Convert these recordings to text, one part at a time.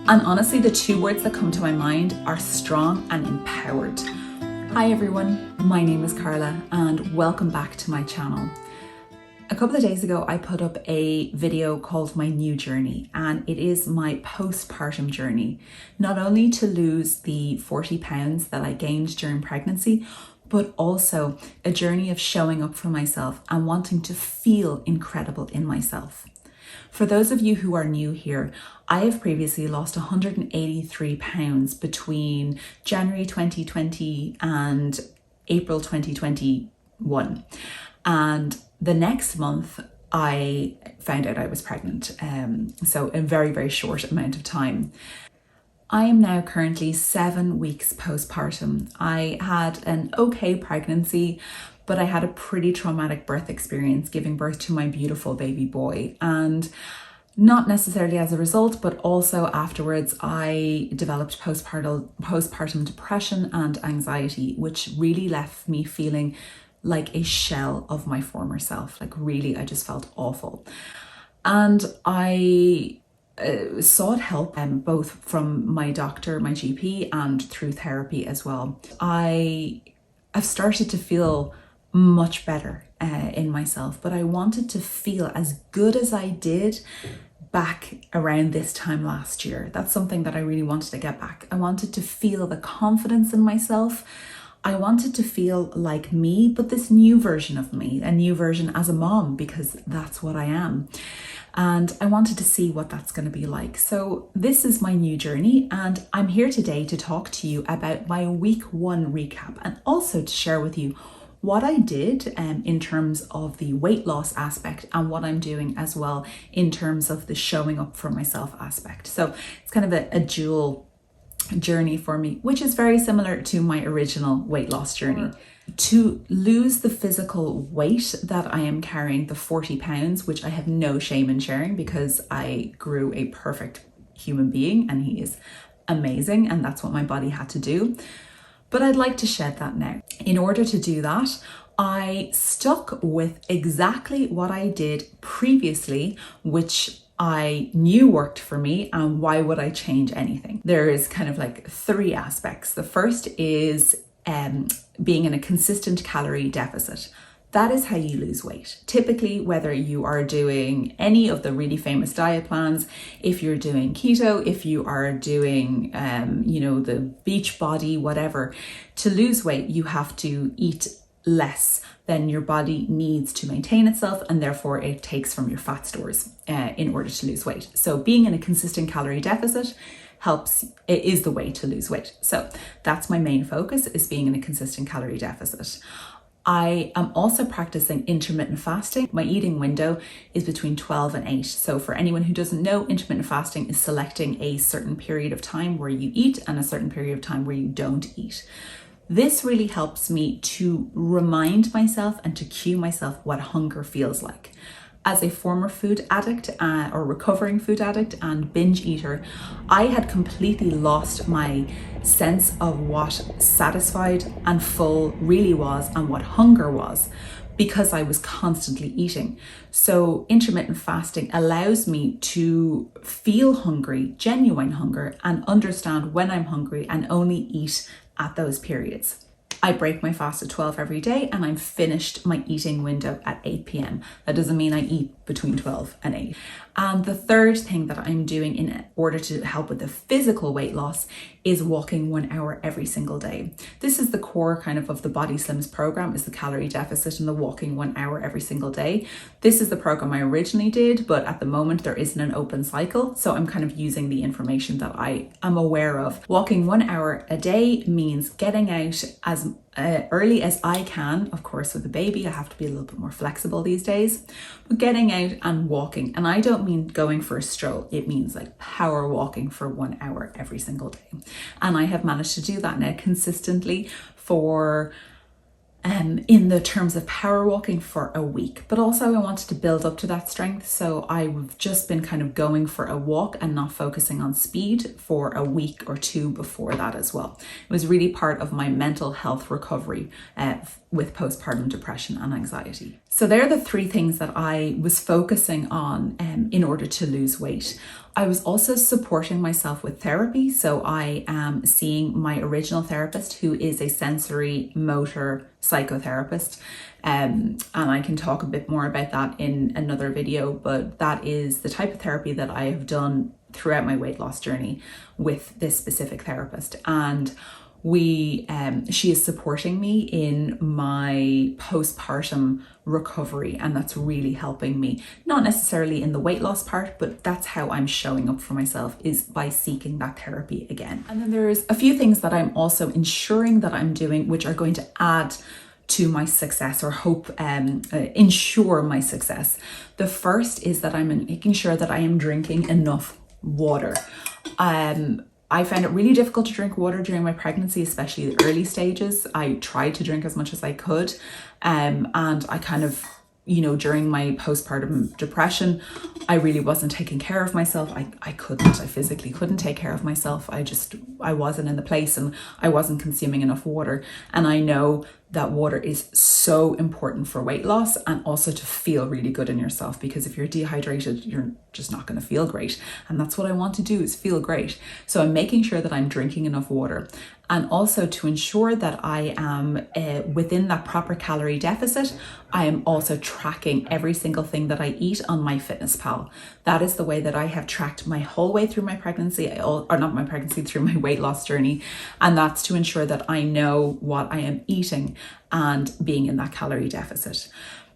And honestly, the two words that come to my mind are strong and empowered. Hi everyone, my name is Carla and welcome back to my channel. A couple of days ago, I put up a video called My New Journey, and it is my postpartum journey. Not only to lose the 40 pounds that I gained during pregnancy, but also a journey of showing up for myself and wanting to feel incredible in myself. For those of you who are new here, I have previously lost 183 pounds between January 2020 and April 2021. And the next month, I found out I was pregnant. So a very, very short amount of time. I am now currently 7 weeks postpartum. I had an okay pregnancy, but I had a pretty traumatic birth experience giving birth to my beautiful baby boy. And not necessarily as a result, but also afterwards, I developed postpartum depression and anxiety, which really left me feeling like a shell of my former self. Like really, I just felt awful. And I sought help both from my doctor, my GP, and through therapy as well. I've started to feel much better in myself, but I wanted to feel as good as I did back around this time last year. That's something that I really wanted to get back. I wanted to feel the confidence in myself. I wanted to feel like me, but this new version of me, a new version as a mom, because that's what I am. And I wanted to see what that's going to be like. So this is my new journey, and I'm here today to talk to you about my week 1 recap and also to share with you what I did in terms of the weight loss aspect and what I'm doing as well in terms of the showing up for myself aspect. So it's kind of a dual journey for me, which is very similar to my original weight loss journey. To lose the physical weight that I am carrying, the 40 pounds, which I have no shame in sharing because I grew a perfect human being and he is amazing and that's what my body had to do. But I'd like to shed that now. In order to do that, I stuck with exactly what I did previously, which I knew worked for me, and why would I change anything? There is kind of like 3 aspects. The first is being in a consistent calorie deficit. That is how you lose weight. Typically, whether you are doing any of the really famous diet plans, if you're doing keto, if you are doing, the beach body, whatever, to lose weight, you have to eat less than your body needs to maintain itself, and therefore it takes from your fat stores in order to lose weight. So being in a consistent calorie deficit is the way to lose weight. So that's my main focus, is being in a consistent calorie deficit. I am also practicing intermittent fasting. My eating window is between 12 and 8. So for anyone who doesn't know, intermittent fasting is selecting a certain period of time where you eat and a certain period of time where you don't eat. This really helps me to remind myself and to cue myself what hunger feels like. As a former food addict or recovering food addict and binge eater, I had completely lost my sense of what satisfied and full really was and what hunger was, because I was constantly eating. So intermittent fasting allows me to feel hungry, genuine hunger, and understand when I'm hungry and only eat at those periods. I break my fast at 12 every day and I'm finished my eating window at 8 p.m. That doesn't mean I eat between 12 and 8. And the third thing that I'm doing in order to help with the physical weight loss is walking 1 hour every single day. This is the core kind of the Body Slims program, is the calorie deficit and the walking 1 hour every single day. This is the program I originally did, but at the moment there isn't an open cycle. So I'm kind of using the information that I am aware of. Walking 1 hour a day means getting out as early as I can. Of course, with a baby, I have to be a little bit more flexible these days, but getting out and walking. And I don't mean going for a stroll. It means like power walking for 1 hour every single day. And I have managed to do that now consistently for in the terms of power walking for a week. But also I wanted to build up to that strength. So I've just been kind of going for a walk and not focusing on speed for a week or 2 before that as well. It was really part of my mental health recovery with postpartum depression and anxiety. So they're the 3 things that I was focusing on in order to lose weight. I was also supporting myself with therapy. So I am seeing my original therapist, who is a sensory motor psychotherapist. And I can talk a bit more about that in another video, but that is the type of therapy that I have done throughout my weight loss journey with this specific therapist. And she is supporting me in my postpartum recovery, and that's really helping me, not necessarily in the weight loss part, but that's how I'm showing up for myself, is by seeking that therapy again. And then there's a few things that I'm also ensuring that I'm doing, which are going to add to my success, or ensure my success. The first is that I'm making sure that I am drinking enough water. I found it really difficult to drink water during my pregnancy, especially the early stages. I tried to drink as much as I could. And I kind of, during my postpartum depression, I really wasn't taking care of myself. I physically couldn't take care of myself. I wasn't in the place, and I wasn't consuming enough water. And I know that water is so important for weight loss, and also to feel really good in yourself, because if you're dehydrated, you're just not going to feel great. And that's what I want to do, is feel great. So I'm making sure that I'm drinking enough water, and also to ensure that I am within that proper calorie deficit. I am also tracking every single thing that I eat on MyFitnessPal. That is the way that I have tracked my whole way through my pregnancy, or not my pregnancy, through my weight loss journey. And that's to ensure that I know what I am eating and being in that calorie deficit.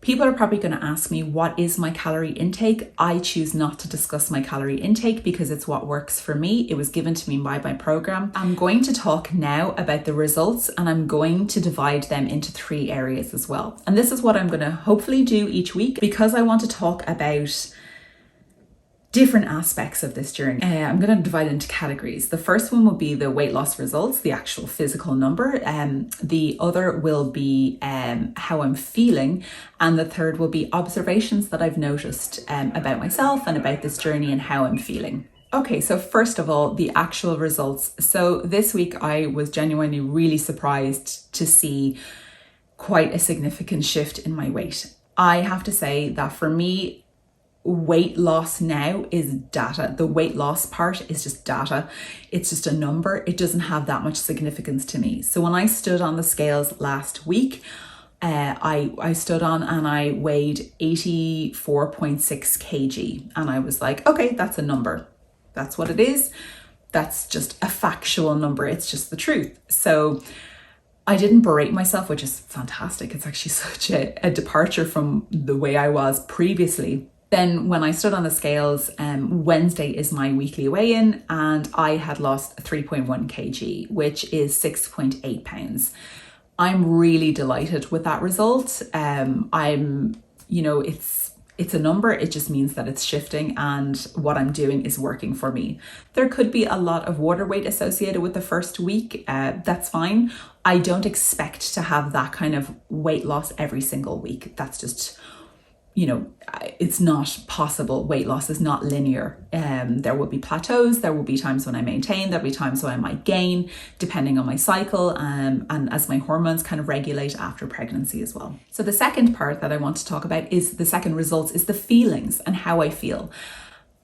People are probably going to ask me, what is my calorie intake? I choose not to discuss my calorie intake because it's what works for me. It was given to me by my program. I'm going to talk now about the results, and I'm going to divide them into 3 areas as well. And this is what I'm going to hopefully do each week, because I want to talk about different aspects of this journey. I'm going to divide it into categories. The first one will be the weight loss results, the actual physical number. The other will be how I'm feeling. And the third will be observations that I've noticed about myself and about this journey and how I'm feeling. Okay, so first of all, the actual results. So this week I was genuinely really surprised to see quite a significant shift in my weight. I have to say that for me, weight loss now is data. The weight loss part is just data. It's just a number. It doesn't have that much significance to me. So when I stood on the scales last week, I stood on and I weighed 84.6 kg. And I was like, okay, that's a number. That's what it is. That's just a factual number. It's just the truth. So I didn't berate myself, which is fantastic. It's actually such a departure from the way I was previously. Then when I stood on the scales, Wednesday is my weekly weigh-in, and I had lost 3.1 kg, which is 6.8 pounds. I'm really delighted with that result. It's a number. It just means that it's shifting, and what I'm doing is working for me. There could be a lot of water weight associated with the first week. That's fine. I don't expect to have that kind of weight loss every single week. That's just, it's not possible. Weight loss is not linear. There will be plateaus. There will be times when I maintain. There'll be times when I might gain, depending on my cycle, and as my hormones kind of regulate after pregnancy as well. So the second part that I want to talk about is the second results, is the feelings and how I feel.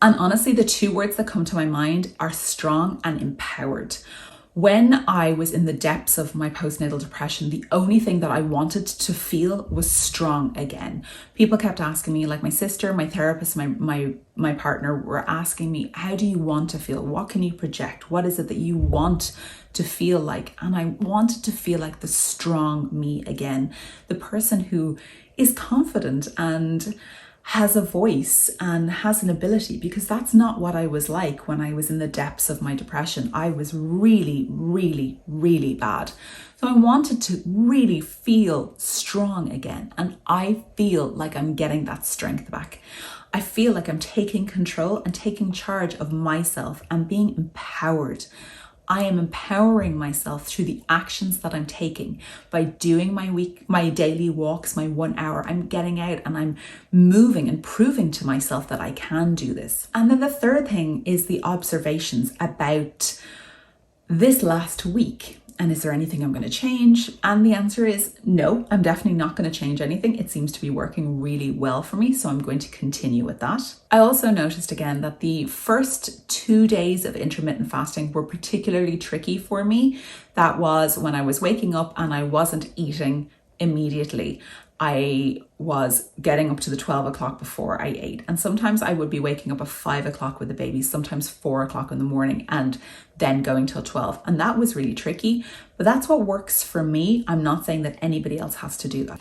And honestly, the 2 words that come to my mind are strong and empowered. When I was in the depths of my postnatal depression, the only thing that I wanted to feel was strong again. People kept asking me, like my sister, my therapist, my partner were asking me, how do you want to feel? What can you project? What is it that you want to feel like? And I wanted to feel like the strong me again, the person who is confident and has a voice and has an ability, because that's not what I was like when I was in the depths of my depression. I was really, really, really bad. So I wanted to really feel strong again. And I feel like I'm getting that strength back. I feel like I'm taking control and taking charge of myself and being empowered. I am empowering myself through the actions that I'm taking by doing my daily walks, my 1 hour. I'm getting out and I'm moving and proving to myself that I can do this. And then the third thing is the observations about this last week. And is there anything I'm going to change? And the answer is no, I'm definitely not going to change anything. It seems to be working really well for me, so I'm going to continue with that. I also noticed again that the first 2 days of intermittent fasting were particularly tricky for me. That was when I was waking up and I wasn't eating immediately. I was getting up to the 12 o'clock before I ate. And sometimes I would be waking up at 5 o'clock with the baby, sometimes 4 o'clock in the morning, and then going till 12. And that was really tricky, but that's what works for me. I'm not saying that anybody else has to do that.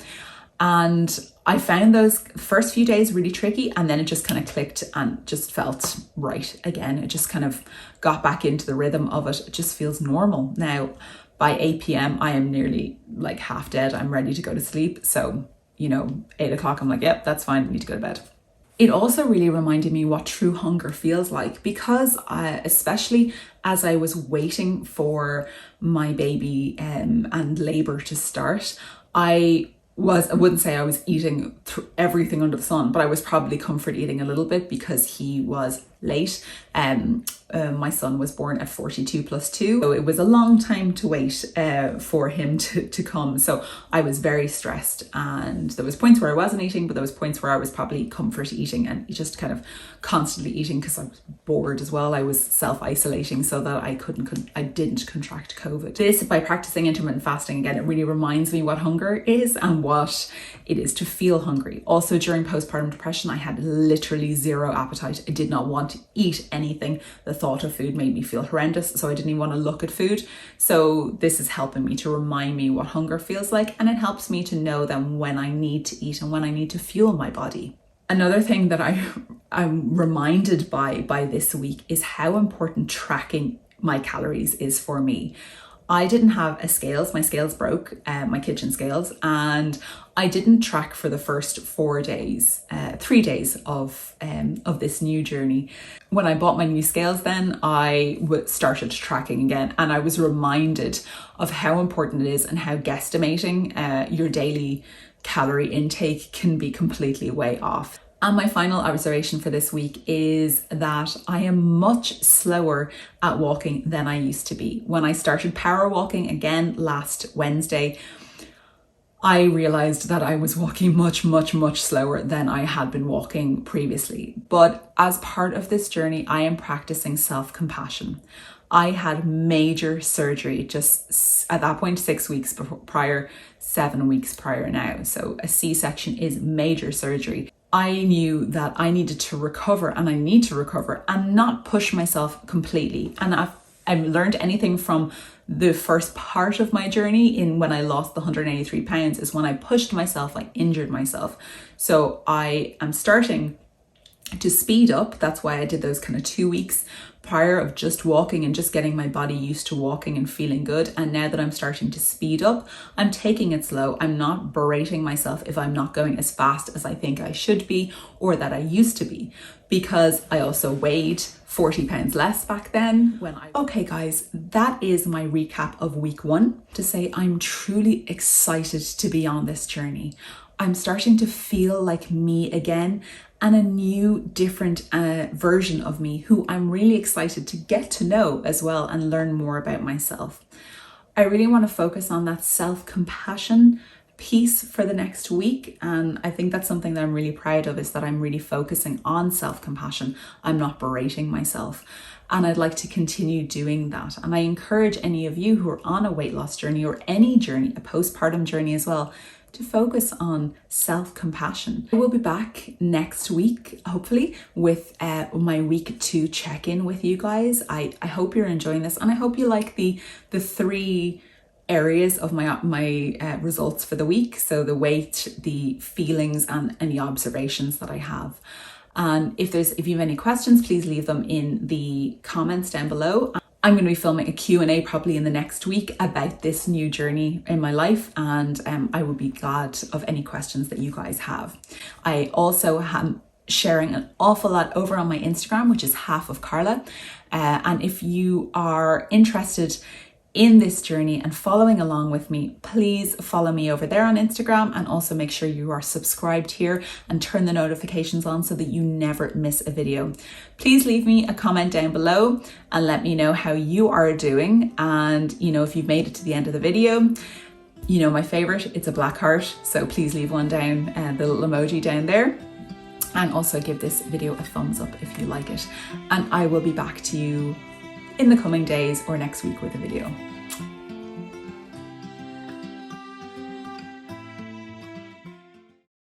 And I found those first few days really tricky, and then it just kind of clicked and just felt right again. It just kind of got back into the rhythm of it. It just feels normal. Now, by 8 p.m, I am nearly like half dead. I'm ready to go to sleep. So, 8 o'clock, I'm like, yep, that's fine. I need to go to bed. It also really reminded me what true hunger feels like, because especially as I was waiting for my baby and labor to start, I wouldn't say I was eating everything under the sun, but I was probably comfort eating a little bit because he was late. My son was born at 42 plus 2, so it was a long time to wait for him to come. So I was very stressed, and there was points where I wasn't eating, but there was points where I was probably comfort eating and just kind of constantly eating because I was bored as well. I was self-isolating so that I didn't contract COVID. This, by practicing intermittent fasting again, it really reminds me what hunger is and what it is to feel hungry. Also, during postpartum depression, I had literally zero appetite. I did not want to eat anything. The thought of food made me feel horrendous, so I didn't even want to look at food. So this is helping me to remind me what hunger feels like, and it helps me to know then when I need to eat and when I need to fuel my body. Another thing that I'm reminded by this week is how important tracking my calories is for me. I didn't have a scales. My scales broke, my kitchen scales, and I didn't track for the first 3 days of this new journey. When I bought my new scales, then I started tracking again, and I was reminded of how important it is and how guesstimating your daily calorie intake can be completely way off. And my final observation for this week is that I am much slower at walking than I used to be. When I started power walking again last Wednesday, I realized that I was walking much, much, much slower than I had been walking previously. But as part of this journey, I am practicing self-compassion. I had major surgery just at that point 6 weeks prior, 7 weeks prior now. So a C-section is major surgery. I knew that I needed to recover, and I need to recover and not push myself completely. And I've learned anything from the first part of my journey in when I lost the 183 pounds is when I pushed myself, I injured myself. So I am starting to speed up. That's why I did those kind of 2 weeks prior of just walking and just getting my body used to walking and feeling good. And now that I'm starting to speed up, I'm taking it slow. I'm not berating myself if I'm not going as fast as I think I should be or that I used to be, because I also weighed 40 pounds less back then Okay guys, that is my recap of week 1. To say I'm truly excited to be on this journey. I'm starting to feel like me again, and a new, different version of me who I'm really excited to get to know as well and learn more about myself. I really want to focus on that self-compassion piece for the next week, and I think that's something that I'm really proud of, is that I'm really focusing on self-compassion. I'm not berating myself, and I'd like to continue doing that. And I encourage any of you who are on a weight loss journey or any journey, a postpartum journey as well, to focus on self-compassion. I will be back next week, hopefully, with my week 2 check-in with you guys. I hope you're enjoying this, and I hope you like the 3 areas of my results for the week. So the weight, the feelings, and any observations that I have. And if you have any questions, please leave them in the comments down below. I'm going to be filming a Q&A probably in the next week about this new journey in my life, and I would be glad of any questions that you guys have. I also am sharing an awful lot over on my Instagram, which is HalfofCarla. And if you are interested in this journey and following along with me, please follow me over there on Instagram, and also make sure you are subscribed here and turn the notifications on so that you never miss a video. Please leave me a comment down below and let me know how you are doing, and if you've made it to the end of the video. My favorite, it's a black heart, so please leave one down, the little emoji down there. And also give this video a thumbs up if you like it. And I will be back to you in the coming days or next week with a video.